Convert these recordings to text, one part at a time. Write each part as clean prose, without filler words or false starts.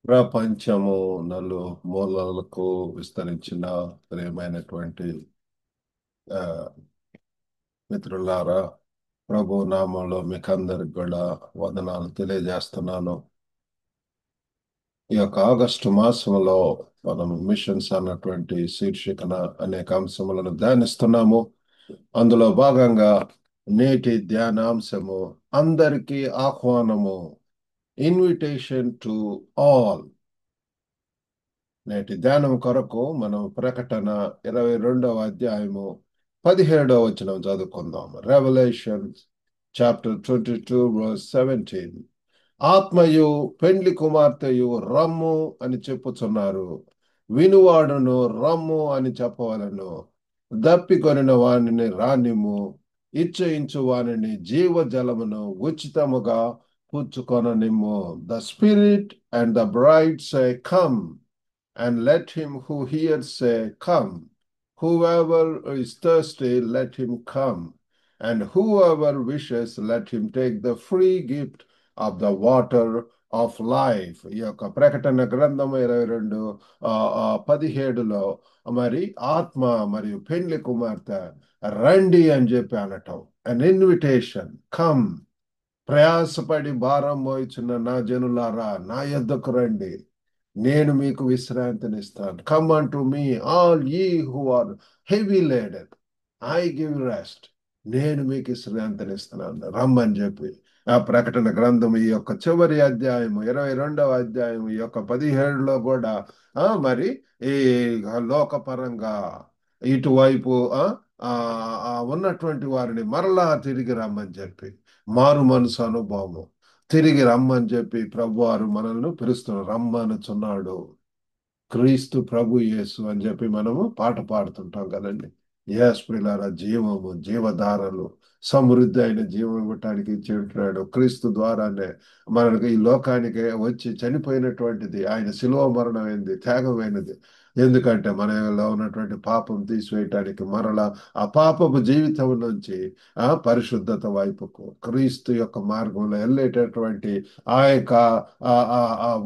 ప్రపంచము మూలలకు విస్తరించిన ప్రియమైనటువంటి ఆ, మిత్రులారా, ప్రభు నామంలో మీకు అందరికి కూడా వందనాలు తెలియజేస్తున్నాను. ఈ యొక్క ఆగస్టు మాసంలో మనం మిషన్స్ అన్నటువంటి శీర్షికన అనేక అంశములను ధ్యానిస్తున్నాము. అందులో భాగంగా నేటి ధ్యానాంశము అందరికీ ఆహ్వానము, ఇన్విటేషన్ టు ఆల్. నేటి ధ్యానం కొరకు మనం ప్రకటన 22వ అధ్యాయము 17వ వచనం చదువుకుందాం. Revelation chapter 22 verse 17. ఆత్మయు పెండ్లి కుమార్తెయు రమ్ము అని చెప్పుచున్నారు, వినువాడును రమ్ము అని చెప్పవలను. దప్పికొనిన వానిని రానిమ్ము, ఇచ్చయించు వానిని జీవజలమును ఉచితముగా పుచ్చుకొననిమ్ము. The spirit and the bride say come, and let him who hears say, come. Whoever is thirsty, let him come. And whoever wishes, let him take the free gift of the water of life. ఈ యొక్క ప్రకటన గ్రంథం 22:17లో మరి ఆత్మ మరియు పెండ్లి కుమార్తె రండి అని చెప్పి అనటం. అన్ ఇన్విటేషన్, కమ్. ప్రయాసపడి భారం మోయిచున్న నా జనులారా, నా యొద్దకు రండి, నేను మీకు విశ్రాంతినిస్తాను. Come unto me all ye who are heavy laden, I give rest. నేను మీకు విశ్రాంతినిస్తున్నాను, రమ్మని చెప్పి ఆ ప్రకటన గ్రంథం ఈ యొక్క చివరి అధ్యాయము 22వ అధ్యాయం ఈ యొక్క 17లో కూడా మరి ఈ లోకపరంగా ఇటువైపు ఉన్నటువంటి వారిని మరలా తిరిగి రమ్మని చెప్పి మారు మనసు అనుభవము, తిరిగి రమ్మని చెప్పి ప్రభువారు మనల్ని పిలుస్తున్నారు. రమ్మనుచున్నాడు క్రీస్తు ప్రభు యేసు అని చెప్పి మనము పాట పాడుతుంటాం కదండి. ఎస్ ప్రియులారా, జీవము, జీవధారలు, సమృద్ధి అయిన జీవం ఇవ్వటానికి ఇచ్చేటున్నాడు. క్రీస్తు ద్వారానే మనకు ఈ లోకానికి వచ్చి చనిపోయినటువంటిది ఆయన శిలువ మరణమైనది, త్యాగమైనది. ఎందుకంటే మనలో ఉన్నటువంటి పాపం తీసివేయటానికి, మరలా ఆ పాపపు జీవితం నుంచి పరిశుద్ధత వైపుకు క్రీస్తు యొక్క మార్గంలో వెళ్ళేటటువంటి ఆ యొక్క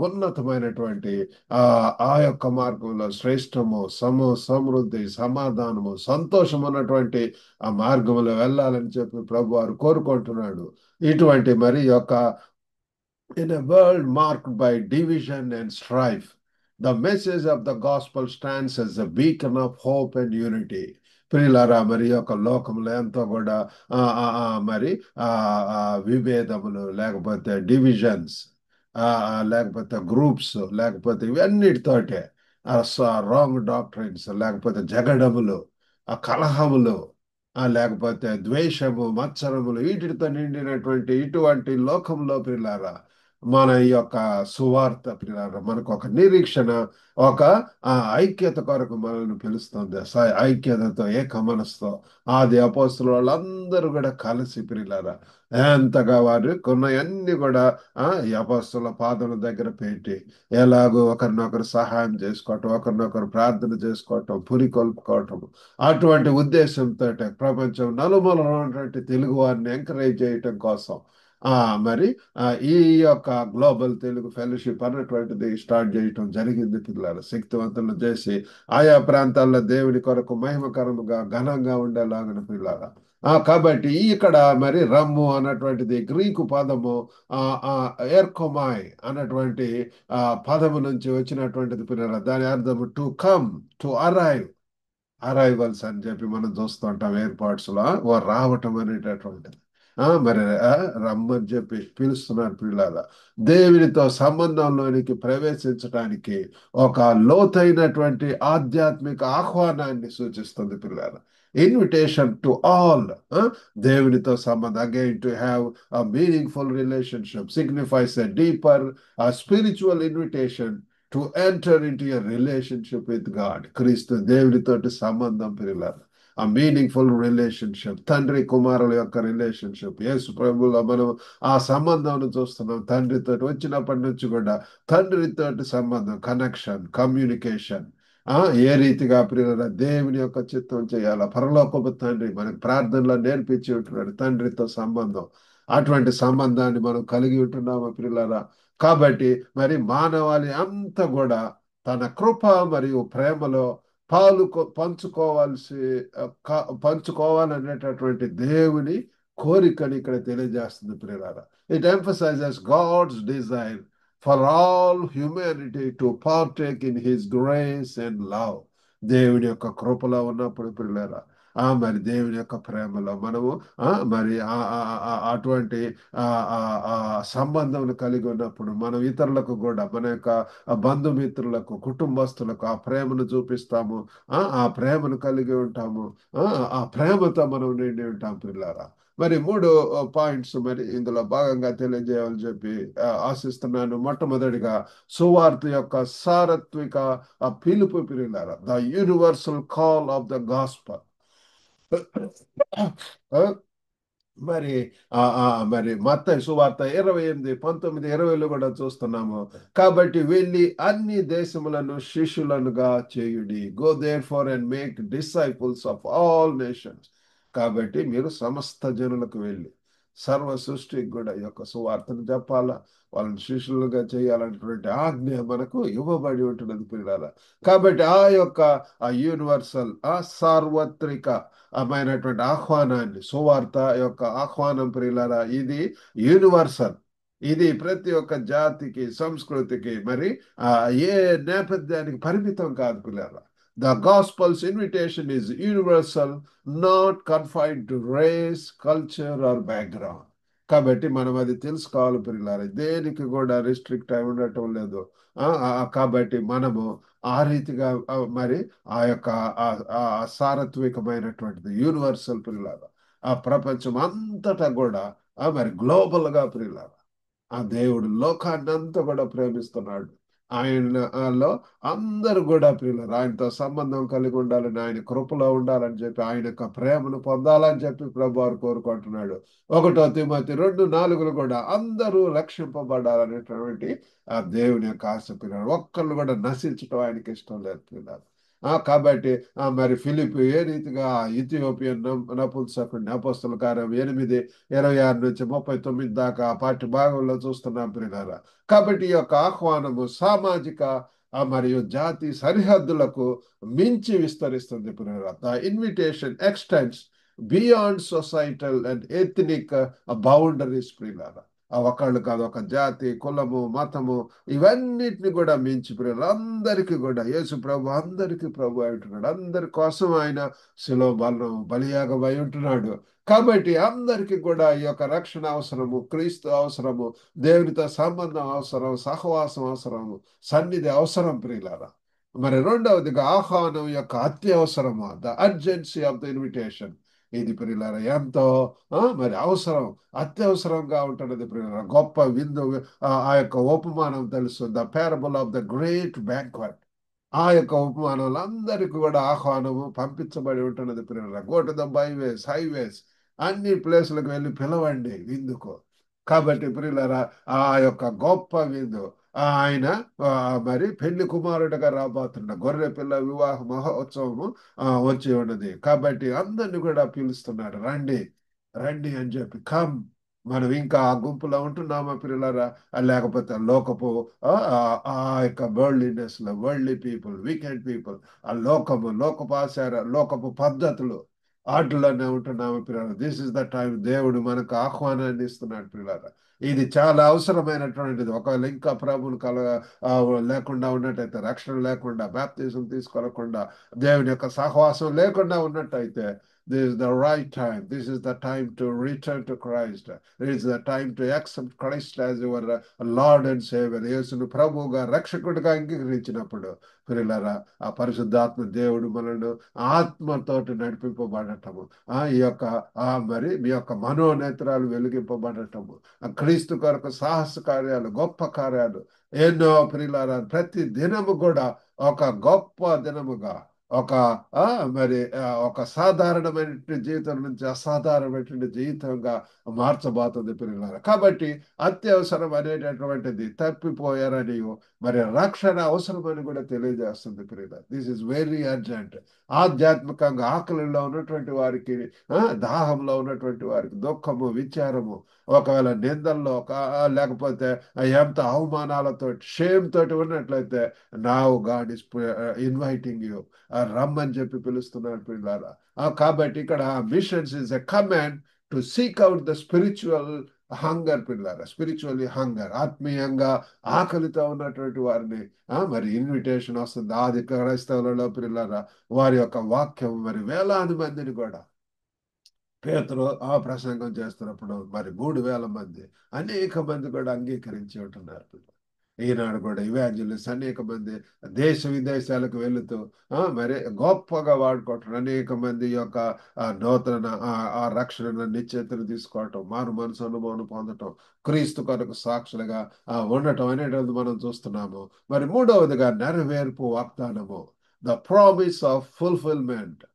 ఉన్నతమైనటువంటి ఆ ఆ యొక్క మార్గంలో శ్రేష్టము, సమృద్ధి, సమాధానము, సంతోషం ఉన్నటువంటి ఆ మార్గంలో వెళ్ళాలని చెప్పి ప్రభు వారు కోరుకుంటున్నాడు. ఇటువంటి మరి యొక్క in a world marked by division and strife, the message of the gospel stands as a beacon of hope and unity. ప్రియులారా, మరి యొక్క లోకంలో ఎంతో కూడా మరి ఆ విభేదములు, లేకపోతే డివిజన్స్, లేకపోతే గ్రూప్స్, లేకపోతే ఇవన్నిటితోటే రాంగ్ డాక్టరీన్స్, లేకపోతే జగడములు, ఆ కలహములు, లేకపోతే ద్వేషము, మత్సరములు, వీటితో నిండినటువంటి ఇటువంటి లోకంలో ప్రియులారా, మన ఈ యొక్క సువార్త ప్రియులారా, మనకు ఒక నిరీక్షణ, ఒక ఐక్యత కొరకు మనల్ని పిలుస్తుంది. ఐక్యతతో, ఏక మనసుతో ఆది అపోస్తుల వాళ్ళందరూ కూడా కలిసి ప్రియులారా ఎంతగా వారు కొన్నవన్నీ కూడా ఈ అపోస్తుల పాదల దగ్గర పెట్టి ఎలాగో ఒకరినొకరు సహాయం చేసుకోవటం, ఒకరినొకరు ప్రార్థన చేసుకోవటం, పురికొల్పుకోవటం, అటువంటి ఉద్దేశంతో ప్రపంచం నలుమూలలో ఉన్నటువంటి తెలుగు వారిని ఎంకరేజ్ చేయటం కోసం మరి ఈ యొక్క గ్లోబల్ తెలుగు ఫెలోషిప్ అన్నటువంటిది స్టార్ట్ చేయటం జరిగింది పిల్లలు. శక్తివంతులు చేసి ఆయా ప్రాంతాల్లో దేవుని కొరకు మహిమకరముగా ఘనంగా ఉండేలాగిన పిల్లల. కాబట్టి ఇక్కడ మరి రమ్ము అన్నటువంటిది గ్రీకు పదము ఎర్కోమాయ్ అన్నటువంటి పదము నుంచి వచ్చినటువంటిది పిల్లల. దాని అర్థము టు కమ్, టు అరైవల్స్ అని చెప్పి మనం చూస్తుంటాం ఎయిర్పోర్ట్స్ లో రావటం అనేటటువంటిది. మరి రమ్మని చెప్పి పిలుస్తున్నారు పిల్లల. దేవునితో సంబంధంలోనికి ప్రవేశించడానికి ఒక లోతైనటువంటి ఆధ్యాత్మిక ఆహ్వానాన్ని సూచిస్తుంది పిల్లల. Invitation to all. దేవునితో సంబంధం, again to have a meaningful relationship signifies a deeper spiritual invitation to enter into a relationship with God. క్రీస్తు దేవునితోటి సంబంధం పిల్లలు. ఆ మీనింగ్ఫుల్ రిలేషన్షిప్, తండ్రి కుమారుల యొక్క రిలేషన్షిప్, యేసు ప్రభువులో మనం ఆ సంబంధం చూస్తున్నాం. తండ్రితో వచ్చినప్పటి నుంచి కూడా తండ్రితోటి సంబంధం, కనెక్షన్, కమ్యూనికేషన్. ఏ రీతిగా ప్రియుల దేవుని యొక్క చిత్తం చేయాలా, పరలోకపు తండ్రి మనకు ప్రార్థనలో నేర్పించి ఉంటున్నాడు. తండ్రితో సంబంధం అటువంటి సంబంధాన్ని మనం కలిగి ఉంటున్నాము ప్రియులారా. కాబట్టి మరి మానవాళి అంతా కూడా తన కృప మరియు ప్రేమలో పంచుకోవాల్సి పంచుకోవాలనేటటువంటి దేవుని కోరికని ఇక్కడ తెలియజేస్తుంది ప్రియులారా. It emphasises God's desire for all humanity to partake in his grace and love. దేవుని యొక్క కృపలో ఉన్నప్పుడు ప్రియులారా, మరి దేవుని యొక్క ప్రేమలో మనము మరి అటువంటి ఆ ఆ ఆ సంబంధం కలిగి ఉన్నప్పుడు మనం ఇతరులకు కూడా మన యొక్క బంధుమిత్రులకు కుటుంబస్తులకు ఆ ప్రేమను చూపిస్తాము. ఆ ప్రేమను కలిగి ఉంటాము. ఆ ఆ ప్రేమతో మనం నిండి ఉంటాం పిల్లారా. మరి మూడు పాయింట్స్ మరి ఇందులో భాగంగా తెలియజేయాలని చెప్పి ఆశిస్తున్నాను. మొట్టమొదటిగా సువార్త యొక్క సారత్విక పిలుపు పిల్లారా, the universal call of the gospel. మరి మరి మత్తయి సువార్త 28:19-20 కూడా చూస్తున్నాము. కాబట్టి వెళ్ళి అన్ని దేశములను శిష్యులనుగా చేయుడి. Go there far and make disciples of all nations. కాబట్టి మీరు సమస్త జనులకు వెళ్ళి సర్వ సృష్టికి కూడా ఈ యొక్క సువార్తను చెప్పాలా, వాళ్ళని శిష్యులుగా చేయాలన్నటువంటి ఆజ్ఞ మనకు ఇవ్వబడి ఉంటున్నది పిల్లల. కాబట్టి ఆ యొక్క యూనివర్సల్ సార్వత్రిక అమైనటువంటి ఆహ్వానాన్ని, సువార్త యొక్క ఆహ్వానం ప్రియులారా, ఇది యూనివర్సల్. ఇది ప్రతి ఒక్క జాతికి, సంస్కృతికి, మరి ఏ నేపథ్యానికి పరిమితం కాదు పిల్లల. The gospel's invitation is universal, not confined to race, culture or background. కాబట్టి మనం అది తెలుసుకోవాలి పిల్లల. దేనికి కూడా రిస్ట్రిక్ట్ అయి ఉండటం లేదు. కాబట్టి మనము ఆ రీతిగా మరి ఆ యొక్క సారత్వికమైనటువంటిది యూనివర్సల్ పిల్లల, ఆ ప్రపంచం అంతటా కూడా మరి గ్లోబల్ గా పిల్లల, ఆ దేవుడు లోకాన్ని అంతా కూడా ప్రేమిస్తున్నాడు. ఆయనలో అందరూ కూడా ప్రియులారు ఆయనతో సంబంధం కలిగి ఉండాలని, ఆయన కృపలో ఉండాలని చెప్పి, ఆయన యొక్క ప్రేమను పొందాలని చెప్పి ప్రభు వారు కోరుకుంటున్నాడు. 1 తిమోతి 2:4 కూడా అందరూ రక్షింపబడాలనేటువంటి ఆ దేవుని యొక్క ఆశ పిల్లలు. ఒక్కళ్ళు కూడా నశించడం ఆయనకి ఇష్టం లేదు పిల్లలు. కాబట్టి మరి ఫిలిప్ ఏ రీతిగా ఇథియోపియన్ నపుంసకుడిని అపోస్తల కార్యం 8:26-39 దాకా పాఠ్య భాగంలో చూస్తున్నాం ప్రియులారా. కాబట్టి ఈ యొక్క ఆహ్వానము సామాజిక మరియు జాతి సరిహద్దులకు మించి విస్తరిస్తుంది ప్రియులారా. The invitation extends beyond societal and ethnic boundaries ప్రియులారా. ఒకళ్ళు కాదు, ఒక జాతి, కులము, మతము, ఇవన్నిటిని కూడా మించి ప్రియులు అందరికీ కూడా యేసు ప్రభు అందరికీ ప్రభు అయి ఉంటున్నాడు. అందరి కోసం ఆయన శిలువ బలియాగం అయి ఉంటున్నాడు. కాబట్టి అందరికీ కూడా ఈ యొక్క రక్షణ అవసరము, క్రీస్తు అవసరము, దేవునితో సంబంధం అవసరం, సహవాసం అవసరము, సన్నిధి అవసరం ప్రియులారా. మరి రెండవదిగా ఆహ్వానం యొక్క అత్యవసరము, the urgency of the invitation. ఇది ప్రియులారా ఎంతో మరి అవసరం, అత్యవసరంగా ఉంటున్నది ప్రియులారా. గొప్ప విందు, ఆ యొక్క ఉపమానం తెలుసు, the parable of the great banquet. ఆ యొక్క ఉపమానంలో అందరికీ కూడా ఆహ్వానము పంపించబడి ఉంటున్నది ప్రియులారా. Go to the byways, highways, అన్ని ప్లేసులకు వెళ్ళి పిలవండి విందుకు. కాబట్టి ప్రియులారా, ఆ యొక్క గొప్ప విందు ఆయన మరి పెళ్లి కుమారుడిగా రాబోతున్న గొర్రె పిల్ల వివాహ మహోత్సవము వచ్చి ఉన్నది. కాబట్టి అందరిని కూడా పిలుస్తున్నాడు, రండి రండి అని చెప్పి. కమ్. మనం ఇంకా ఆ గుంపులో ఉంటున్నామా పిల్లలారా? లేకపోతే లోకపు ఆ యొక్క వరల్డ్లీనెస్ లో, వరల్డ్లీ పీపుల్, వీకెండ్ పీపుల్, ఆ లోకపు ఆచార, లోకపు పద్ధతులు, వాటిలోనే ఉంటున్నాము పిల్లలు. This is the time. దేవుడు మనకు ఆహ్వానాన్ని ఇస్తున్నాడు పిల్లలు. ఇది చాలా అవసరమైనటువంటిది. ఒకవేళ ఇంకా ప్రభువులు లేకుండా ఉన్నట్టయితే, రక్షణ లేకుండా, బాప్తిజం తీసుకోకుండా, దేవుని యొక్క సహవాసం లేకుండా ఉన్నట్టయితే, this is the right time. This is the time to return to Christ. It is the time to accept Christ as your Lord and Savior. యేసును ప్రభువుగా రక్షకుడిగా అంగీకరించినప్పుడు ప్రియులారా, ఆ పరిశుద్ధాత్మ దేవుడు మనల్ని ఆత్మతోటి నడిపింపబడటము, ఈ యొక్క మరి మీ యొక్క మనోనేత్రాలు వెలిగింపబడటము, క్రీస్తు కొరకు సాహస కార్యాలు, గొప్ప కార్యాలు ఎన్నో ప్రియులారా, ప్రతి దినము కూడా ఒక గొప్ప దినముగా ఒక ఆ, మరి ఒక సాధారణమైనటువంటి జీవితం నుంచి అసాధారణమైనటువంటి జీవితంగా మార్చబోతుంది పిల్లలు. కాబట్టి అత్యవసరం అనేటటువంటిది తప్పిపోయారని మరి రక్షణ అవసరమని కూడా తెలియజేస్తుంది పిల్లలు. This is very urgent. ఆధ్యాత్మికంగా ఆకలిలో ఉన్నటువంటి వారికి, దాహంలో ఉన్నటువంటి వారికి, దుఃఖము విచారము, ఒకవేళ నిందల్లో లేకపోతే ఎంత అవమానాలతో షేమ్ తోటి ఉన్నట్లయితే, now God is inviting you, రమ్మని చెప్పి పిలుస్తున్నాడు పిల్లారా. కాబట్టి ఇక్కడ machines is a command to seek out the spiritual hunger పిల్లారా. స్పిరిచువల్లీ హంగర్, ఆత్మీయంగా ఆకలితో ఉన్నటువంటి వారిని మరి ఇన్విటేషన్ వస్తుంది. ఆది క్రైస్తవులలో పిల్లారా, వారి యొక్క వాక్యం మరి వేలాది మందిని కూడా పేతురు ప్రసంగం చేస్తున్నప్పుడు మరి 3,000 మంది, అనేక మంది కూడా అంగీకరించి ఉంటున్నారు. ఈనాడు కూడా ఇవాంజలిస్ట్ అనేక మంది దేశ విదేశాలకు వెళుతూ మరి గొప్పగా వాడుకోవటం, అనేక మంది యొక్క నూతన ఆ రక్షణ నిశ్చయితను తీసుకోవటం, మారు మనసు అనుభవం పొందటం, క్రీస్తు కొరకు సాక్షులుగా ఉండటం అనేటువంటి మనం చూస్తున్నాము. మరి మూడవదిగా నెరవేర్పు వాగ్దానము, ద ప్రామిస్ ఆఫ్ ఫుల్ఫిల్మెంట్.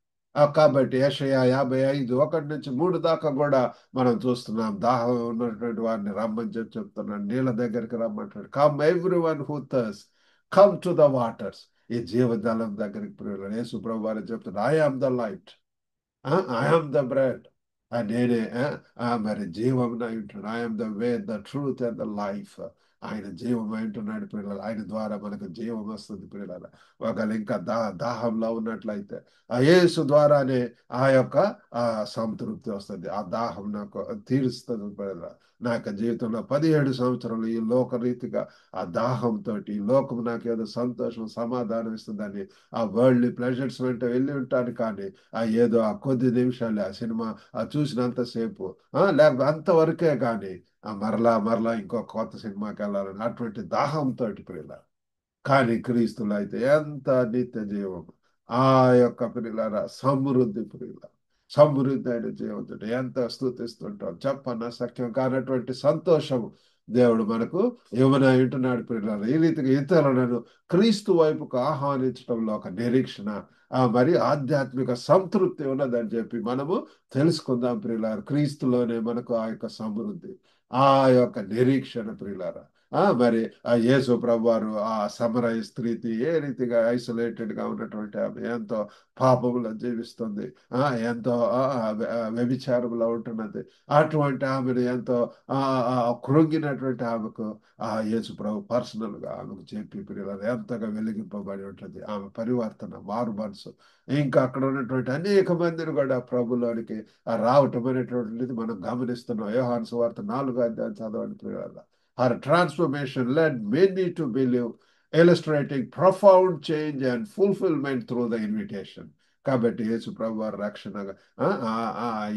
కాబట్టి యెషయా 55:1-3 దాకా కూడా మనం చూస్తున్నాం. దాహం ఉన్నటువంటి వారిని రమ్మని చెప్తున్నాడు. నీళ్ళ దగ్గరికి రమ్మంటాడు. Come every one who thirst, come to the waters. ఈ జీవజలం దగ్గరికి ప్రియులారా, యేసు ప్రభు వారు చెప్తున్నారు, I am the light, I am the bread. నేనే మరి జీవం అంటున్నాడు. I am the way, the truth and the life. ఆయన జీవం అంటున్నాడు పిల్లలు. ఆయన ద్వారా మనకు జీవం వస్తుంది పిల్లల. ఒకవేళ ఇంకా దాహంలో ఉన్నట్లయితే ఆ యేసు ద్వారానే ఆ యొక్క ఆ సంతృప్తి వస్తుంది. ఆ దాహం నాకు తీరుస్తుంది పిల్లల. నా యొక్క జీవితంలో 17 సంవత్సరాలు ఈ లోకరీతిగా ఆ దాహంతో ఈ లోకం నాకు ఏదో సంతోషం సమాధానం ఇస్తుందని ఆ వరల్డ్లీ ప్లెజర్స్ వెంట వెళ్ళి ఉంటాను. కానీ ఏదో ఆ కొద్ది నిమిషాలు ఆ సినిమా చూసినంతసేపు, లేకపోతే అంతవరకే కానీ మరలా మరలా ఇంకో కొత్త సినిమాకి వెళ్ళాలని అటువంటి దాహంతో ప్రియుల. కానీ క్రీస్తులో అయితే ఎంత నిత్య జీవం, ఆ యొక్క ప్రియులారా సమృద్ధి ప్రియుల, సమృద్ధి అయిన జీవంతో ఎంత స్తుతిస్తుంటాం, చెప్పన్న సఖ్యం కానటువంటి సంతోషం దేవుడు మనకు ఇవ్వన వింటున్నాడు ప్రియులారా. ఈ రీతిగా ఇతరులను క్రీస్తు వైపుకు ఆహ్వానించడంలో ఒక నిరీక్షణ, మరి ఆధ్యాత్మిక సంతృప్తి ఉన్నదని చెప్పి మనము తెలుసుకుందాం ప్రియులారా. క్రీస్తులోనే మనకు ఆ యొక్క సమృద్ధి, ఆ యొక్క నిరీక్షణ ప్రియులారా. మరి ఆ యేసు ప్రభు వారు ఆ సమరయ స్త్రీతి ఏ రీతిగా ఐసోలేటెడ్ గా ఉన్నటువంటి ఆమె ఎంతో పాపములో జీవిస్తుంది, ఎంతో వ్యభిచారంలో ఉంటున్నది. అటువంటి ఆమెను ఎంతో కృంగినటువంటి ఆమెకు ఆ యేసు ప్రభు పర్సనల్ గా ఆమెకు చెప్పి పిల్లలు ఎంతగా వెలిగింపబడి ఉంటుంది. ఆమె పరివర్తన, మారు మనసు, ఇంకా అక్కడ ఉన్నటువంటి అనేక మందిని కూడా ప్రభులోనికి రావటం అనేటువంటిది మనం గమనిస్తున్నాం. యోహాను సువార్త 4వ అధ్యాయం చదవండి పిల్లల. Her transformation led many to believe, illustrating profound change and fulfillment through the invitation. కాబట్టి యేసు ప్రభు వారు రక్షణగా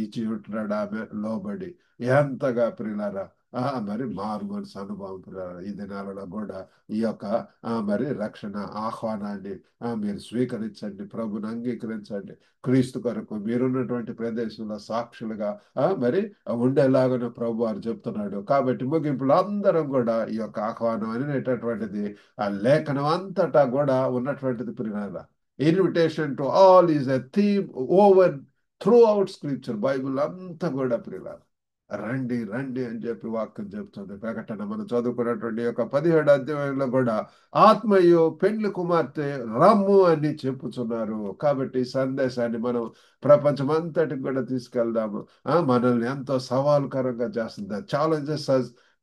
ఇచ్చి ఉంటున్నాడు. ఆమె లోబడి ఎంతగా ప్రియులారా మరి మారు మనసు అనుభవం ప్రియులారా. ఈ దినాలలో కూడా ఈ యొక్క మరి రక్షణ ఆహ్వానాన్ని మీరు స్వీకరించండి, ప్రభుని అంగీకరించండి. క్రీస్తు కొరకు మీరున్నటువంటి ప్రదేశంలో సాక్షులుగా మరి ఉండేలాగానే ప్రభు వారు చెప్తున్నాడు. కాబట్టి ముగింపులో అందరం కూడా ఈ యొక్క ఆహ్వానం అనేటటువంటిది ఆ లేఖనం అంతటా కూడా ఉన్నటువంటిది ప్రియులారా. Invitation to all is a theme over through out scripture. Bible అంతా కూడా ప్రియులారా, రండి రండి అని చెప్పి వాక్యం చెప్తుంది. ప్రకటన మనం చదువుకున్నటువంటి యొక్క 17వ అధ్యాయంలో కూడా ఆత్మయు పెండ్లి కుమార్తె రమ్ము అని చెప్పుచున్నారు. కాబట్టి ఈ సందేశాన్ని మనం ప్రపంచం అంతటికి కూడా తీసుకెళ్దాము. మనల్ని ఎంతో సవాలుకరంగా చేస్తుంది. Challenges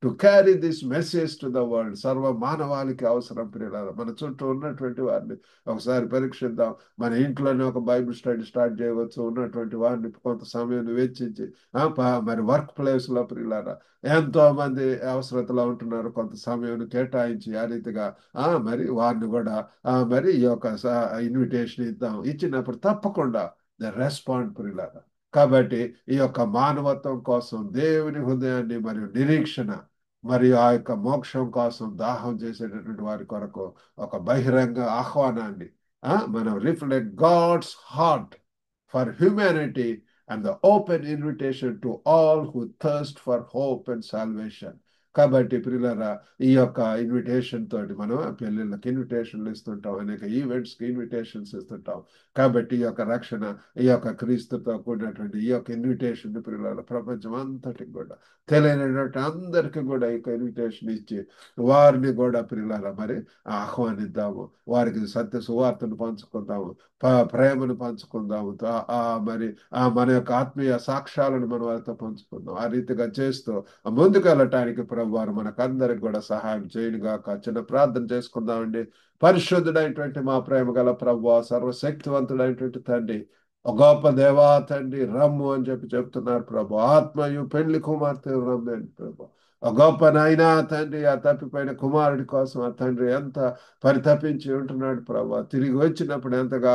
to carry this message to the world. సర్వ మానవాళికి అవసరం ప్రియులారా. మన చుట్టూ ఉన్నటువంటి వారిని ఒకసారి పరీక్షిద్దాం. మన ఇంట్లోనే ఒక బైబిల్ స్టడీ స్టార్ట్ చేయవచ్చు. ఉన్నటువంటి వారిని కొంత సమయం వెచ్చించి మరి వర్క్ ప్లేస్ లో ప్రియులారా ఎంతో మంది అవసరతలో ఉంటున్నారు. కొంత సమయం కేటాయించి ఆ రీతిగా మరి వారిని కూడా మరి ఈ యొక్క ఇన్విటేషన్ ఇద్దాం. ఇచ్చినప్పుడు తప్పకుండా ద రెస్పాండ్ ప్రియులారా. కాబట్టి ఈ యొక్క మానవత్వం కోసం దేవుని హృదయాన్ని మరియు నిరీక్షణ మరియు ఆ యొక్క మోక్షం కోసం దాహం చేసేటటువంటి వారి కొరకు ఒక బహిరంగ ఆహ్వానాన్ని మనం reflect God's heart for humanity and the open invitation to all who thirst for hope and salvation. కాబట్టి ప్రియులారా, ఈ యొక్క ఇన్విటేషన్ తోటి మనం ఆ పెళ్ళిళ్ళకి ఇన్విటేషన్లు ఇస్తుంటాం, అనేక ఈవెంట్స్కి ఇన్విటేషన్స్ ఇస్తుంటాం. కాబట్టి ఈ యొక్క రక్షణ, ఈ యొక్క క్రీస్తుతో కూడినటువంటి ఈ యొక్క ఇన్విటేషన్ ప్రియులారా ప్రపంచం అంతటికి కూడా తెలియనటువంటి అందరికీ కూడా ఈ యొక్క ఇన్విటేషన్ ఇచ్చి వారిని కూడా ప్రియులారా మరి ఆహ్వానిద్దాము. వారికి సత్య సువార్తను పంచుకుందాము, ప్రేమను పంచుకుందాము, మరి మన యొక్క ఆత్మీయ సాక్ష్యాలను మనం వారితో పంచుకుందాం. ఆ రీతిగా చేస్తూ ముందుకు వెళ్ళటానికి ప్రభు వారు మనకందరికి కూడా సహాయం చేయనుగాక. చిన్న ప్రార్థన చేసుకుందామండి. పరిశుద్ధుడైనటువంటి మా ప్రేమ గల ప్రభు, సర్వశక్తివంతుడైనటువంటి తండ్రి, ఒక గొప్ప దేవా తండ్రి, రమ్ము అని చెప్తున్నారు ప్రభు. ఆత్మయు పెళ్లి కుమార్తె రమ్మని ప్రభు. ఒక గొప్ప నాయనా తండ్రి, ఆ తప్పిపోయిన కుమారుడి కోసం ఆ తండ్రి ఎంత పరితపించి ఉంటున్నాడు ప్రభు. తిరిగి వచ్చినప్పుడు ఎంతగా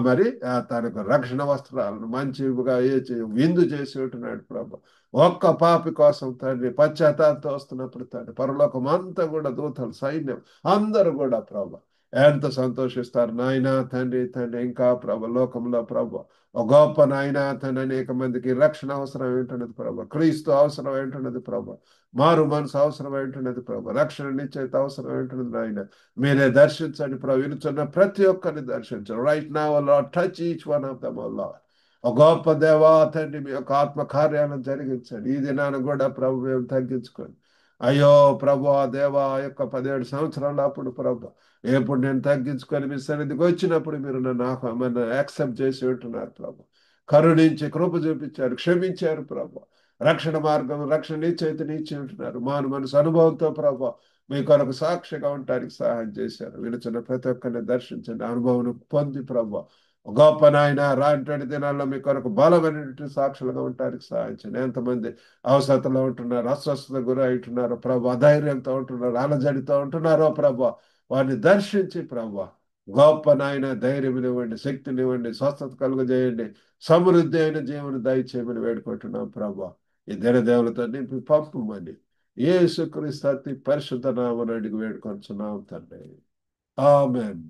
మరి తనకు రక్షణ వస్త్రాలను మంచిగా విందు చేసి ఉంటున్నాడు ప్రభు. ఒక్క పాపి కోసం తండ్రి పశ్చాత్తాపంతో వస్తున్నప్పుడు తండ్రి పరలోకం అంతా కూడా దూతలు సైన్యం అందరూ కూడా ప్రభు ఎంత సంతోషిస్తారు. నాయనా తండ్రి తండ్రి, ఇంకా ప్రభు లోకంలో ప్రభు ఒక గొప్ప నాయనా తండ్రి అనేక మందికి రక్షణ అవసరం ఏంటున్నది ప్రభు, క్రీస్తు అవసరం ఏంటున్నది ప్రభు, మారు మనసు అవసరం ఏంటున్నది ప్రభు, రక్షణ నిశ్చయిత అవసరం ఏంటున్నది నాయన. మీరే దర్శించండి ప్రభు, వినుచున్న ప్రతి ఒక్కరిని దర్శించండి. Right now lord, touch each one of them lord. ఒక గొప్ప దేవా తండ్రి, మీ యొక్క ఆత్మ కార్యాలను జరిగించండి. ఈ దినాన్ని కూడా ప్రభు మేము తగ్గించుకోండి. అయ్యో ప్రభు ఆ దేవా యొక్క 17 సంవత్సరాలు అప్పుడు ప్రభు ఎప్పుడు నేను తగ్గించుకొని మీ సన్నిధికి వచ్చినప్పుడు మీరు నన్ను యాక్సెప్ట్ చేసి ఉంటున్నారు ప్రభు. కరుణించి కృప చూపించారు, క్షమించారు ప్రభు. రక్షణ మార్గం, రక్షణ నిశ్చయిత ఇచ్చి ఉంటున్నారు. మాను మనసు అనుభవంతో ప్రభు మీ కొరకు సాక్షిగా ఉండటానికి సహాయం చేశారు. వినుచున్న ప్రతి ఒక్కరిని దర్శించండి, అనుభవం పొంది ప్రభు గొప్ప నాయన రానటువంటి దినాల్లో మీ కొరకు బలమైనటువంటి సాక్షులుగా ఉండటానికి సహాయించండి. ఎంతమంది అవసరతలో ఉంటున్నారు, అస్వస్థత గురి ఉంటున్నారు ప్రభు, అధైర్యంతో ఉంటున్నారు, అలజడితో ఉంటున్నారో ప్రభు, వారిని దర్శించి ప్రభు గొప్ప నాయన ధైర్యం శక్తినివ్వండి, స్వస్థత కలుగజేయండి, సమృద్ధి అయిన జీవన దయచేయమని వేడుకుంటున్నాం ప్రభు. ఈ దినదేవులతో నింపి పంపమని యేసుక్రీస్తు అతి పరిశుద్ధ నామమున అడిగి వేడుకొంచున్నాం తండ్రి. ఆమేన్.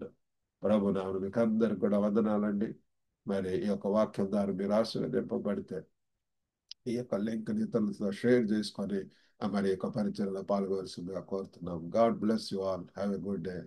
ప్రభు నామమున మీకు అందరికి కూడా వందనాలండి. మరి ఈ యొక్క వాక్యం ద్వారా మీరు ఆశీర్వదింపబడితే ఈ యొక్క లింక్ ఇతరులతో షేర్ చేసుకొని మరి యొక్క పరిచయంలో పాల్గొవలసిందిగా కోరుతున్నాం. God bless you all. Have a good day.